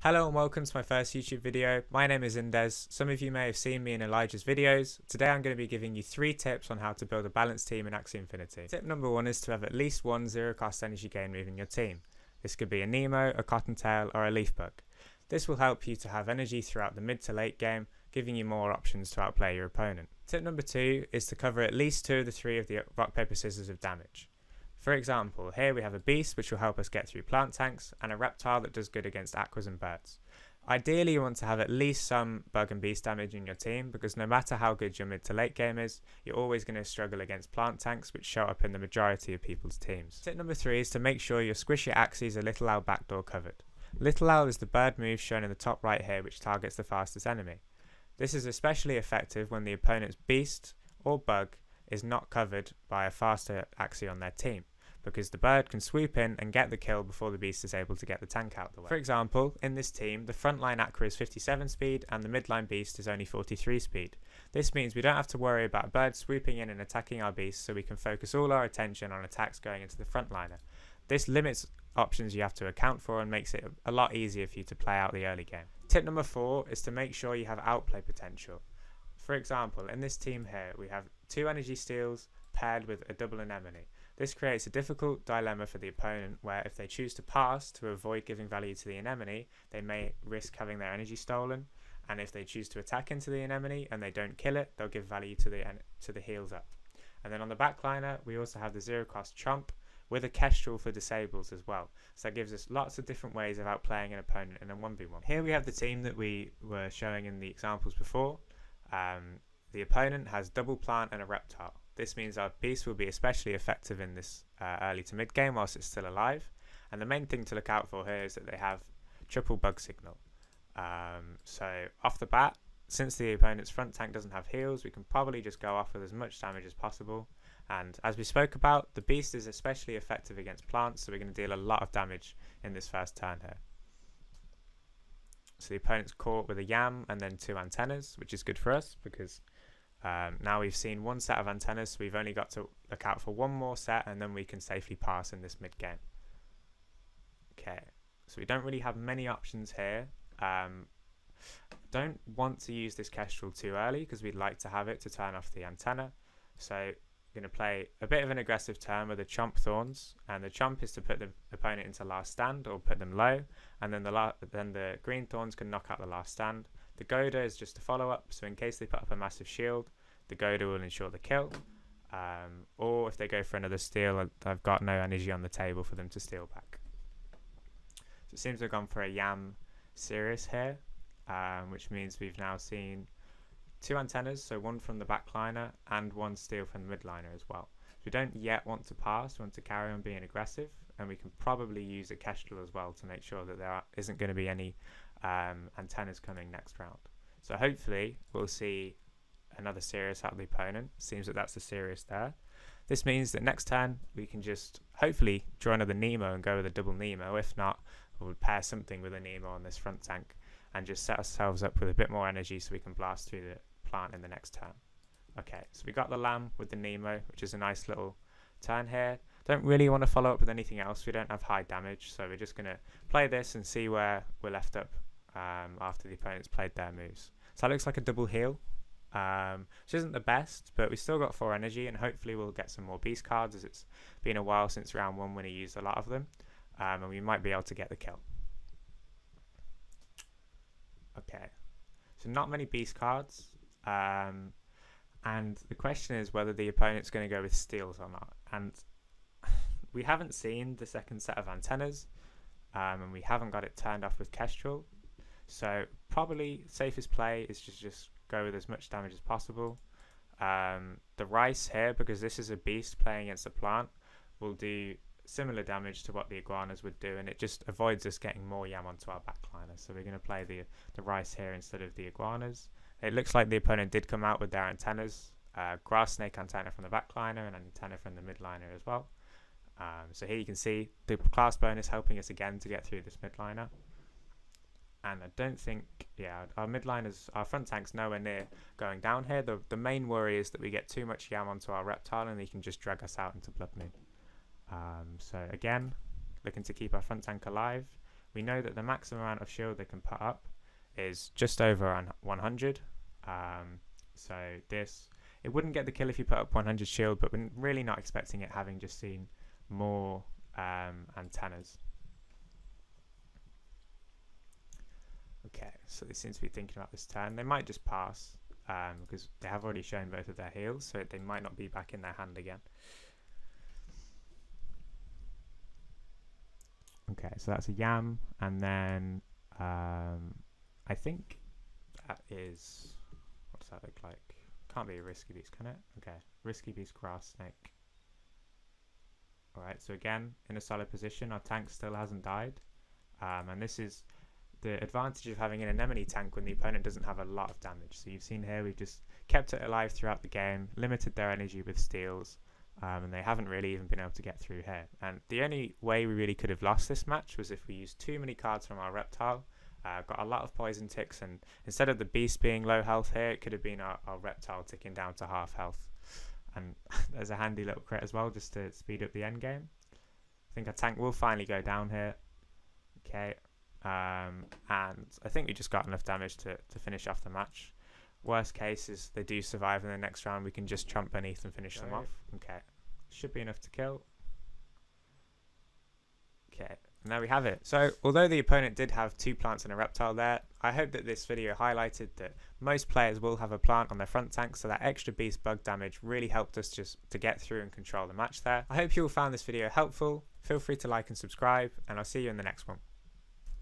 Hello and welcome to my first YouTube video. My name is Indes. Some of you may have seen me in Elijah's videos. Today I'm going to be giving you 3 tips on how to build a balanced team in Axie Infinity. Tip number 1 is to have at least one zero cost energy gain move in your team. This could be a Nemo, a Cottontail or a Leafbug. This will help you to have energy throughout the mid to late game, giving you more options to outplay your opponent. Tip number 2 is to cover at least 2 of the 3 of the rock paper scissors of damage. For example, here we have a beast which will help us get through plant tanks and a reptile that does good against aquas and birds. Ideally you want to have at least some bug and beast damage in your team, because no matter how good your mid to late game is, you're always going to struggle against plant tanks which show up in the majority of people's teams. Tip number 3 is to make sure your squishy Axies are Little Owl backdoor covered. Little Owl is the bird move shown in the top right here which targets the fastest enemy. This is especially effective when the opponent's beast or bug is not covered by a faster Axie on their team, because the bird can swoop in and get the kill before the beast is able to get the tank out of the way. For example, in this team, the frontline Aqua is 57 speed and the midline beast is only 43 speed. This means we don't have to worry about a bird swooping in and attacking our beast, so we can focus all our attention on attacks going into the frontliner. This limits options you have to account for and makes it a lot easier for you to play out the early game. Tip number 4 is to make sure you have outplay potential. For example, in this team here, we have 2 energy steals paired with a double anemone. This creates a difficult dilemma for the opponent, where if they choose to pass to avoid giving value to the anemone, they may risk having their energy stolen, and if they choose to attack into the anemone and they don't kill it, they'll give value to the heals up. And then on the backliner, we also have the zero cost chomp with a kestrel for disables as well. So that gives us lots of different ways of outplaying an opponent in a 1v1. Here we have the team that we were showing in the examples before. The opponent has double plant and a reptile. This means our beast will be especially effective in this early to mid game whilst it's still alive. And the main thing to look out for here is that they have triple bug signal. So off the bat, since the opponent's front tank doesn't have heals, we can probably just go off with as much damage as possible. And as we spoke about, the beast is especially effective against plants, so we're going to deal a lot of damage in this first turn here. So the opponent's caught with a yam and then 2 antennas, which is good for us because now we've seen 1 set of antennas, so we've only got to look out for 1 more set and then we can safely pass in this mid game. Okay, so we don't really have many options here. Don't want to use this kestrel too early because we'd like to have it to turn off the antenna. So we're going to play a bit of an aggressive turn with the chomp thorns, and the chomp is to put the opponent into last stand or put them low, and then the green thorns can knock out the last stand. The Goda is just a follow up, so in case they put up a massive shield, the Goda will ensure the kill. Or if they go for another steal, I've got no energy on the table for them to steal back. So it seems to have gone for a Yam Sirius here, which means we've now seen 2 antennas, so 1 from the backliner and 1 steal from the midliner as well. So we don't yet want to pass, we want to carry on being aggressive, and we can probably use a kestrel as well to make sure that there isn't going to be any antennas coming next round. So hopefully we'll see another Sirius out of the opponent. Seems that that's the Sirius there. This means that next turn we can just hopefully draw another Nemo and go with a double Nemo. If not, we'll pair something with a Nemo on this front tank and just set ourselves up with a bit more energy so we can blast through the plant in the next turn. Okay, so we got the lamb with the Nemo, which is a nice little turn here. Don't really want to follow up with anything else. We don't have high damage, so we're just going to play this and see where we're left up after the opponent's played their moves. So that looks like a double heal, which isn't the best, but we still got 4 energy, and hopefully we'll get some more beast cards, as it's been a while since round 1 when he used a lot of them, and we might be able to get the kill. Okay, so not many beast cards, and the question is whether the opponent's going to go with steals or not. And we haven't seen the second set of antennas, and we haven't got it turned off with kestrel, so probably safest play is just go with as much damage as possible. The rice here, because this is a beast playing against a plant, will do similar damage to what the iguanas would do, and it just avoids us getting more yam onto our backliner. So we're going to play the rice here instead of the iguanas. It looks like the opponent did come out with their antennas, grass snake antenna from the backliner and an antenna from the midliner as well. So here you can see the class bonus helping us again to get through this midliner. And I don't think, yeah, our front tank's nowhere near going down here. The main worry is that we get too much yam onto our reptile and he can just drag us out into Blood Moon. So again, looking to keep our front tank alive. we know that the maximum amount of shield they can put up is just over 100. So this, it wouldn't get the kill if you put up 100 shield, but we're really not expecting it, having just seen more antennas. Okay, so they seem to be thinking about this turn. They might just pass because they have already shown both of their heals, so they might not be back in their hand again. Okay, so that's a yam, and then I think that is, what does that look like? Can't be a risky beast, can it? Okay, risky beast, grass snake. Alright, so again, in a solid position, our tank still hasn't died, and this is the advantage of having an anemone tank when the opponent doesn't have a lot of damage. So you've seen here, we've just kept it alive throughout the game, limited their energy with steals, and they haven't really even been able to get through here. And the only way we really could have lost this match was if we used too many cards from our reptile, got a lot of poison ticks, and instead of the beast being low health here, it could have been our reptile ticking down to half health. And there's a handy little crit as well, just to speed up the end game. I think our tank will finally go down here. Okay. And I think we just got enough damage to finish off the match. Worst case is they do survive in the next round, we can just trump beneath and finish them off. Okay, should be enough to kill. Okay, and there we have it. So although the opponent did have 2 plants and a reptile there, I hope that this video highlighted that most players will have a plant on their front tank, so that extra beast bug damage really helped us just to get through and control the match there. I hope you all found this video helpful. Feel free to like and subscribe, and I'll see you in the next one.